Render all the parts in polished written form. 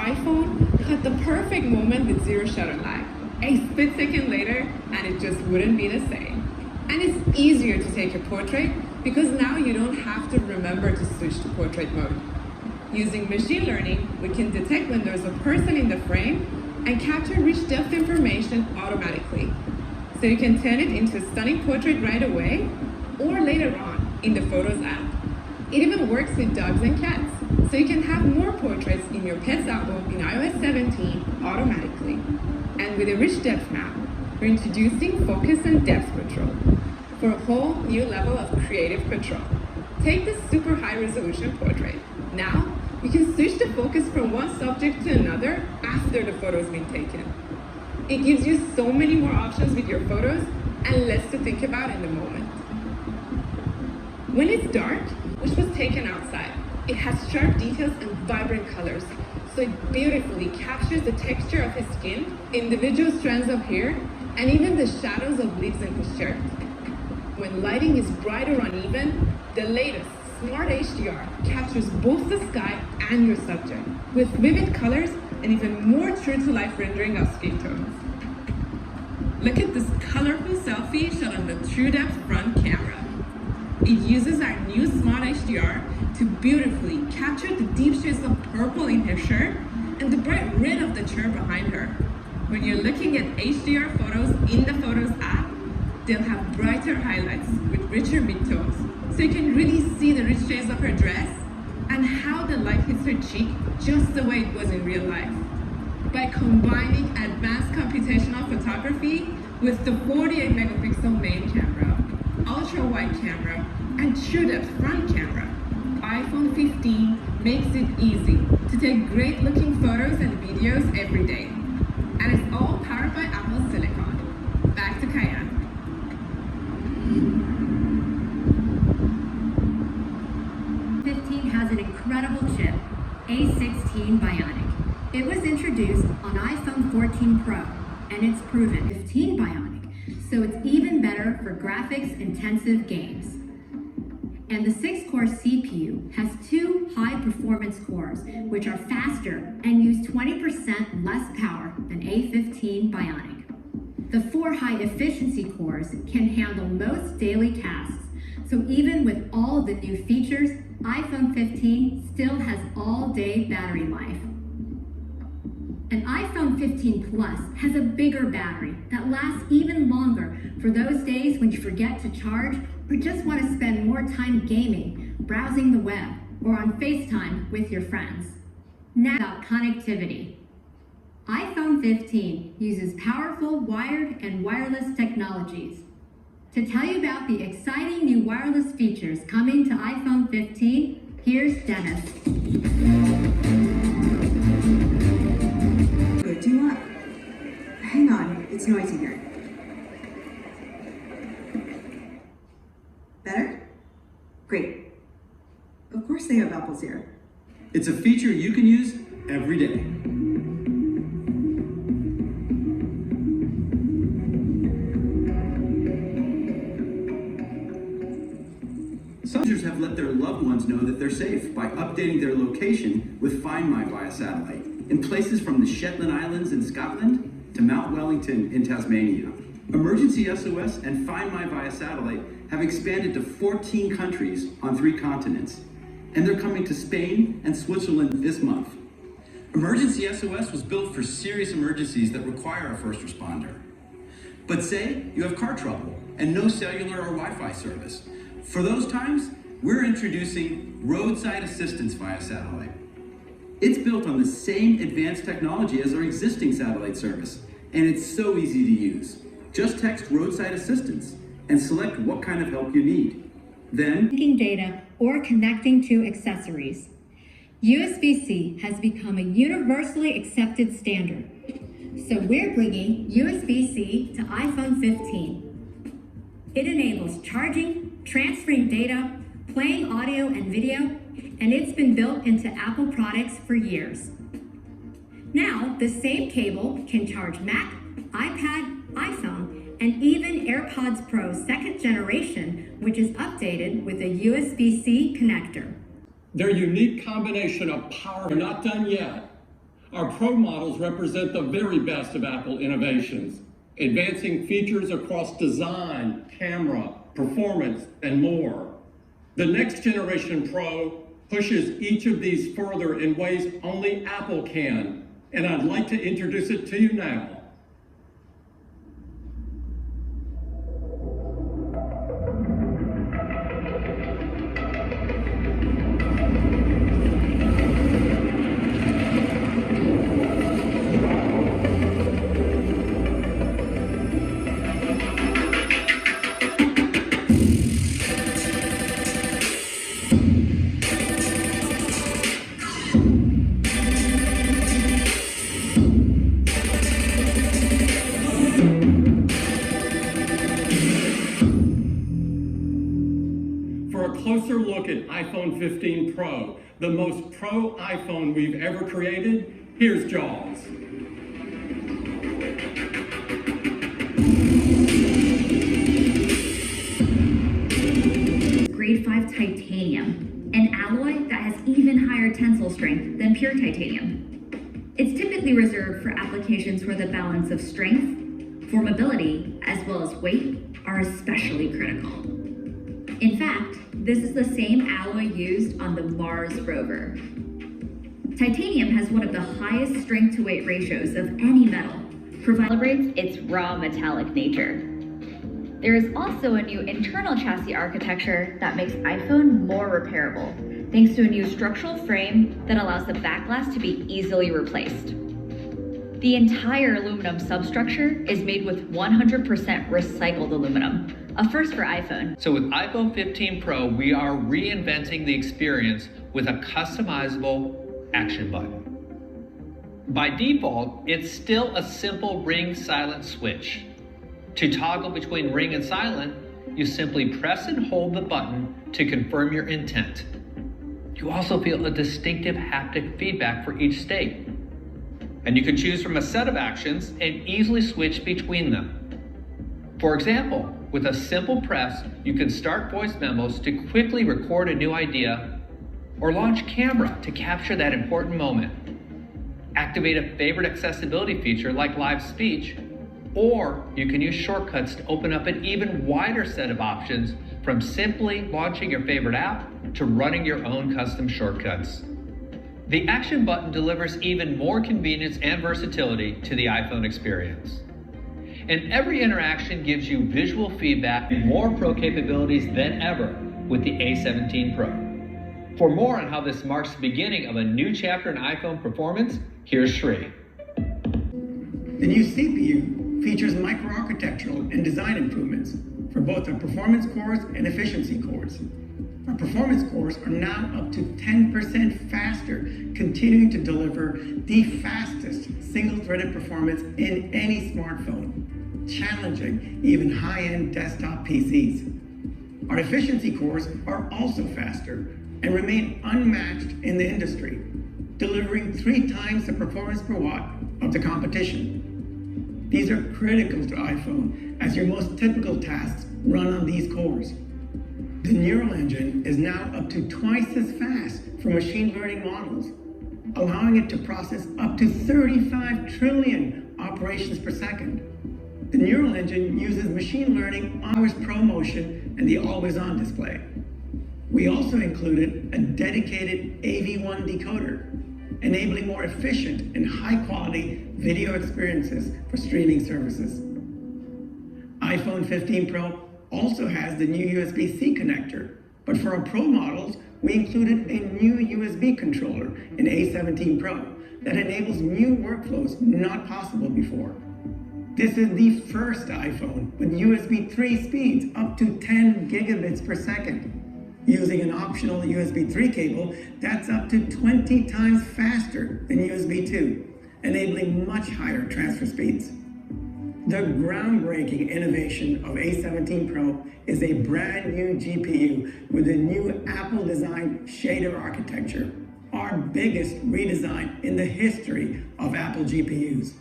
iPhone caught the perfect moment with zero shutter lag. A split second later, and it just wouldn't be the same. And it's easier to take a portrait because now you don't have to remember to switch to portrait mode. Using machine learning, we can detect when there's a person in the frame and capture rich depth information automatically. So you can turn it into a stunning portrait right away or later on in the Photos app. It even works with dogs and cats, so you can have more portraits in your pet's album in iOS 17 automatically. And with a rich depth map, we're introducing focus and depth control for a whole new level of creative control. Take this super high resolution portrait. Now, you can switch the focus from one subject to another after the photo's been taken. It gives you so many more options with your photos and less to think about in the moment. When it's dark, which was taken outside, it has sharp details and vibrant colors, so it beautifully captures the texture of his skin, individual strands of hair, and even the shadows of leaves in his shirt. When lighting is bright or uneven, the latest Smart HDR captures both the sky and your subject with vivid colors and even more true-to-life rendering of skin tones. Look at this colorful selfie shot on the TrueDepth front camera. It uses our new Smart HDR to beautifully capture the deep shades of purple in her shirt and the bright red of the chair behind her. When you're looking at HDR photos in the Photos app, they'll have brighter highlights with richer midtones, so you can really see the rich shades of her dress and how the light hits her cheek just the way it was in real life. By combining advanced computational photography with the 48 megapixel main camera, ultra-wide camera, and TrueDepth front camera, iPhone 15 makes it easy to take great looking photos and videos every day. And it's all powered by Apple Silicon. Back to Kaiann. 15 has an incredible chip, A16 Bionic. It was introduced on iPhone 14 Pro, and it's proven 15 Bionic, so it's even better for graphics-intensive games. And the 6-core CPU has 2 high-performance cores, which are faster and use 20% less power than A15 Bionic. The 4 high-efficiency cores can handle most daily tasks, so even with all the new features, iPhone 15 still has all-day battery life. An iPhone 15 Plus has a bigger battery that lasts even longer for those days when you forget to charge or just want to spend more time gaming, browsing the web, or on FaceTime with your friends. Now about connectivity. iPhone 15 uses powerful wired and wireless technologies. To tell you about the exciting new wireless features coming to iPhone 15, here's Dennis. Good, do you want? Hang on, it's noisy here. Better? Great. Of course they have Apple's ear. It's a feature you can use every day. Some users have let their loved ones know that they're safe by updating their location with Find My via satellite in places from the Shetland Islands in Scotland to Mount Wellington in Tasmania. Emergency SOS and Find My via satellite have expanded to 14 countries on 3 continents, and they're coming to Spain and Switzerland this month. Emergency SOS was built for serious emergencies that require a first responder. But say you have car trouble and no cellular or Wi-Fi service. For those times, we're introducing roadside assistance via satellite. It's built on the same advanced technology as our existing satellite service, and it's so easy to use. Just text roadside assistance and select what kind of help you need. Then, Linking data or connecting to accessories. USB-C has become a universally accepted standard. So we're bringing USB-C to iPhone 15. It enables charging, transferring data, playing audio and video, and it's been built into Apple products for years. Now, the same cable can charge Mac, iPad, iPhone, and even AirPods Pro 2nd generation, which is updated with a USB-C connector. Their unique combination of power, we're not done yet, Our Pro models represent the very best of Apple innovations, advancing features across design, camera, performance, and more. The next generation Pro pushes each of these further in ways only Apple can, and I'd like to introduce it to you now. For a closer look at iPhone 15 Pro, the most pro iPhone we've ever created, here's Jaws. Grade 5 titanium, an alloy that has even higher tensile strength than pure titanium. It's typically reserved for applications where the balance of strength, formability, as well as weight are especially critical. In fact, this is the same alloy used on the Mars rover. Titanium has one of the highest strength to weight ratios of any metal, celebrates its raw metallic nature. There is also a new internal chassis architecture that makes iPhone more repairable, thanks to a new structural frame that allows the back glass to be easily replaced. The entire aluminum substructure is made with 100% recycled aluminum, a first for iPhone. So with iPhone 15 Pro, we are reinventing the experience with a customizable action button. By default, it's still a simple ring silent switch. To toggle between ring and silent, you simply press and hold the button to confirm your intent. You also feel a distinctive haptic feedback for each state. And you can choose from a set of actions and easily switch between them. For example, with a simple press, you can start voice memos to quickly record a new idea or launch camera to capture that important moment. Activate a favorite accessibility feature like live speech, or you can use shortcuts to open up an even wider set of options from simply launching your favorite app to running your own custom shortcuts. The action button delivers even more convenience and versatility to the iPhone experience. And every interaction gives you visual feedback and more pro capabilities than ever with the A17 Pro. For more on how this marks the beginning of a new chapter in iPhone performance, here's Sri. The new CPU features microarchitectural and design improvements for both our performance cores and efficiency cores. Our performance cores are now up to 10% faster, continuing to deliver the fastest single-threaded performance in any smartphone, challenging even high-end desktop PCs. Our efficiency cores are also faster and remain unmatched in the industry, delivering 3 times the performance per watt of the competition. These are critical to iPhone as your most typical tasks run on these cores. The Neural Engine is now up to twice as fast for machine learning models, allowing it to process up to 35 trillion operations per second. The Neural Engine uses machine learning on Always ProMotion and the always-on display. We also included a dedicated AV1 decoder, enabling more efficient and high-quality video experiences for streaming services. iPhone 15 Pro also has the new USB-C connector, but for our Pro models, we included a new USB controller in A17 Pro that enables new workflows not possible before. This is the first iPhone with USB 3 speeds up to 10 gigabits per second. Using an optional USB 3 cable that's up to 20 times faster than USB 2, enabling much higher transfer speeds. The groundbreaking innovation of A17 Pro is a brand new GPU with a new Apple-designed shader architecture, our biggest redesign in the history of Apple GPUs.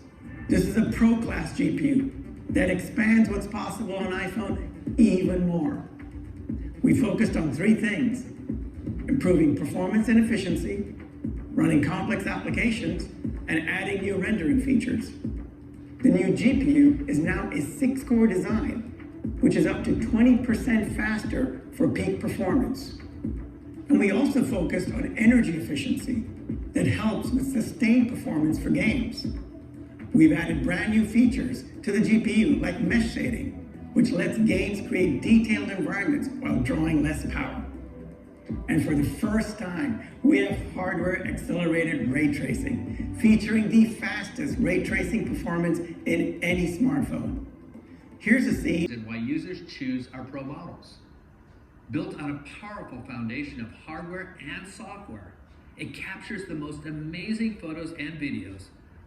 This is a Pro-class GPU that expands what's possible on iPhone even more. We focused on 3 things: improving performance and efficiency, running complex applications, and adding new rendering features. The new GPU is now a 6-core design, which is up to 20% faster for peak performance. And we also focused on energy efficiency that helps with sustained performance for games. We've added brand new features to the GPU like mesh shading, which lets games create detailed environments while drawing less power. And for the first time, we have hardware-accelerated ray tracing, featuring the fastest ray tracing performance in any smartphone. Here's a scene. And why users choose our Pro models. Built on a powerful foundation of hardware and software, it captures the most amazing photos and videos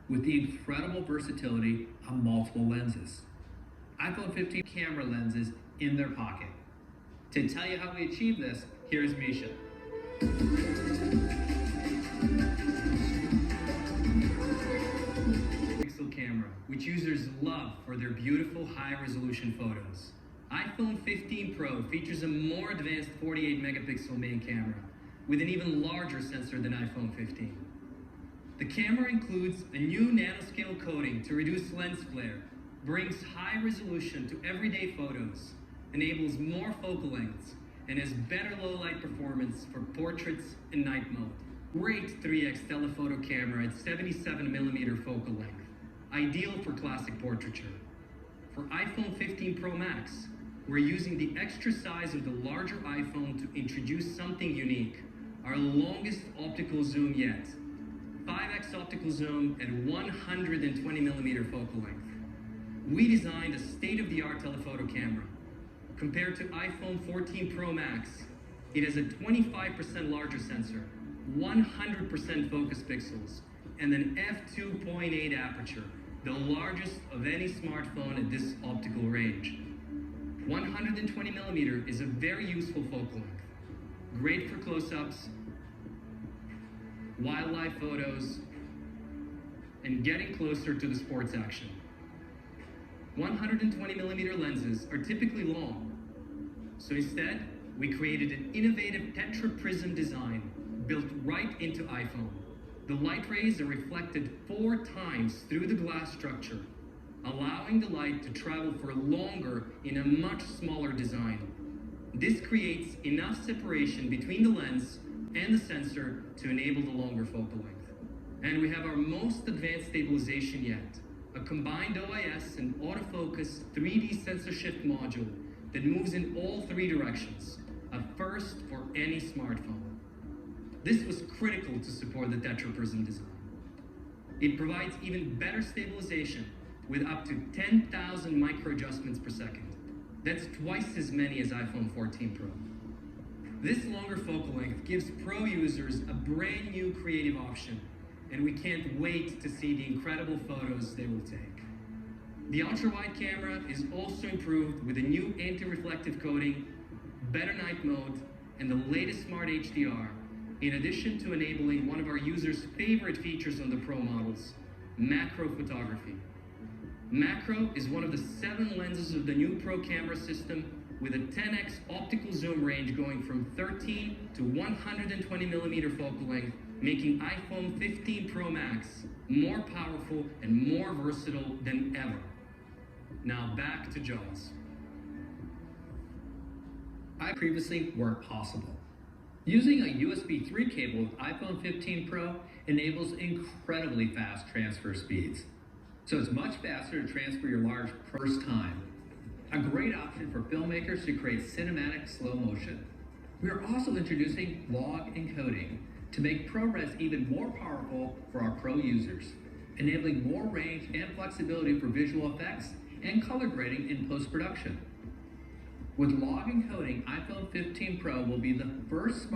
with the incredible versatility of multiple lenses. iPhone 15 camera lenses in their pocket. To tell you how we achieved this, here's Misha. Pixel camera, which users love for their beautiful high-resolution photos. iPhone 15 Pro features a more advanced 48-megapixel main camera with an even larger sensor than iPhone 15. The camera includes a new nanoscale coating to reduce lens flare, brings high resolution to everyday photos, enables more focal lengths, and has better low-light performance for portraits and night mode. Great 3x telephoto camera at 77mm focal length, ideal for classic portraiture. For iPhone 15 Pro Max, we're using the extra size of the larger iPhone to introduce something unique, our longest optical zoom yet. 5x optical zoom at 120mm focal length. We designed a state-of-the-art telephoto camera. Compared to iPhone 14 Pro Max, it has a 25% larger sensor, 100% focus pixels, and an f2.8 aperture, the largest of any smartphone at this optical range. 120mm is a very useful focal length, great for close-ups, wildlife photos, and getting closer to the sports action. 120mm lenses are typically long, so instead, we created an innovative tetraprism design built right into iPhone. The light rays are reflected 4 times through the glass structure, allowing the light to travel for longer in a much smaller design. This creates enough separation between the lens and the sensor to enable the longer focal length. And we have our most advanced stabilization yet, a combined OIS and autofocus 3D sensor shift module that moves in all 3 directions, a first for any smartphone. This was critical to support the tetraprism design. It provides even better stabilization with up to 10,000 micro adjustments per second. That's twice as many as iPhone 14 Pro. This longer focal length gives Pro users a brand new creative option, and we can't wait to see the incredible photos they will take. The ultra-wide camera is also improved with a new anti-reflective coating, better night mode, and the latest smart HDR, in addition to enabling one of our users' favorite features on the Pro models, macro photography. Macro is one of the 7 lenses of the new Pro camera system with a 10x optical zoom range going from 13 to 120mm focal length, making iPhone 15 Pro Max more powerful and more versatile than ever. Now back to JAWS. I previously weren't possible. Using a USB 3 cable with iPhone 15 Pro enables incredibly fast transfer speeds. So it's much faster to transfer your large first time. A great option for filmmakers to create cinematic slow motion. We are also introducing log encoding to make ProRes even more powerful for our Pro users, enabling more range and flexibility for visual effects and color grading in post-production. With log encoding, iPhone 15 Pro will be the first